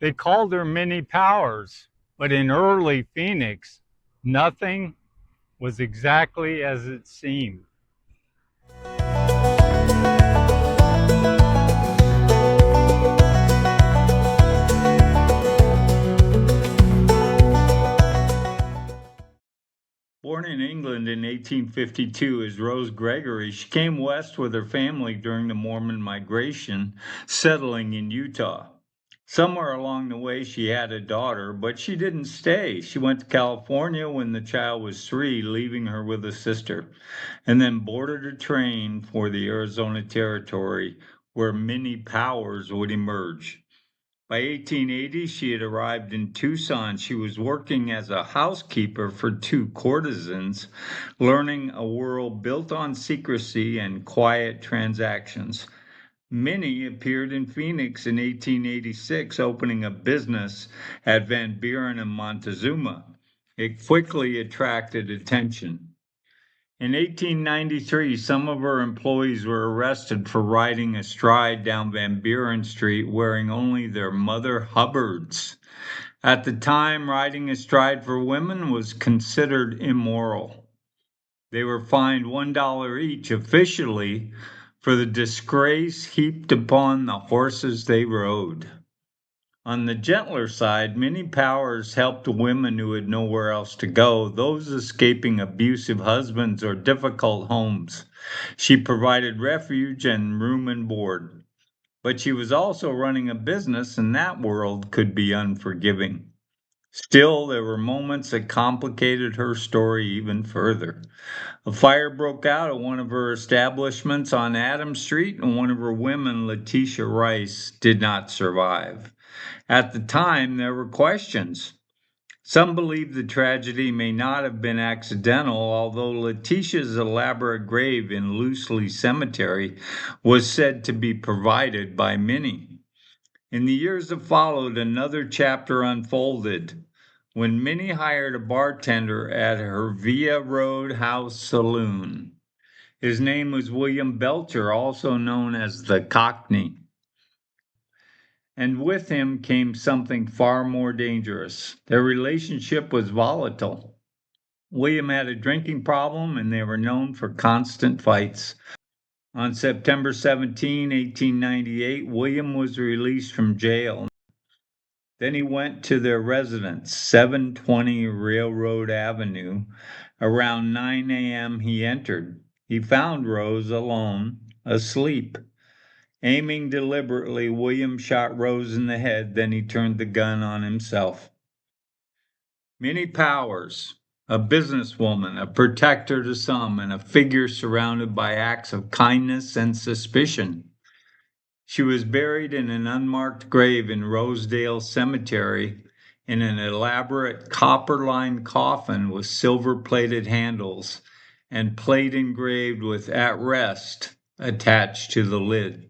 They called her Minnie Powers, but in early Phoenix, nothing was exactly as it seemed. Born in England in 1852 as Rose Gregory, she came west with her family during the Mormon migration, settling in Utah. Somewhere along the way, she had a daughter, but she didn't stay. She went to California when the child was 3, leaving her with a sister, and then boarded a train for the Arizona Territory, where Minnie Powers would emerge. By 1880, she had arrived in Tucson. She was working as a housekeeper for 2 courtesans, learning a world built on secrecy and quiet transactions. Minnie appeared in Phoenix in 1886, opening a business at Van Buren and Montezuma. It quickly attracted attention. In 1893, some of her employees were arrested for riding astride down Van Buren Street wearing only their Mother Hubbards. At the time, riding astride for women was considered immoral. They were fined $1 each officially for the disgrace heaped upon the horses they rode. On the gentler side, Minnie Powers helped women who had nowhere else to go, those escaping abusive husbands or difficult homes. She provided refuge and room and board. But she was also running a business, and that world could be unforgiving. Still, there were moments that complicated her story even further. A fire broke out at one of her establishments on Adams Street, and one of her women, Letitia Rice, did not survive. At the time, there were questions. Some believe the tragedy may not have been accidental, although Letitia's elaborate grave in Loosley Cemetery was said to be provided by Minnie. In the years that followed, another chapter unfolded when Minnie hired a bartender at her Via Road House Saloon. His name was William Belcher, also known as the Cockney. And with him came something far more dangerous. Their relationship was volatile. William had a drinking problem, and they were known for constant fights. On September 17, 1898, William was released from jail. Then he went to their residence, 720 Railroad Avenue. Around 9 a.m., he entered. He found Rose alone, asleep. Aiming deliberately, William shot Rose in the head, then he turned the gun on himself. Minnie Powers, a businesswoman, a protector to some, and a figure surrounded by acts of kindness and suspicion. She was buried in an unmarked grave in Rosedale Cemetery in an elaborate copper-lined coffin with silver-plated handles and plate engraved with "At Rest" attached to the lid.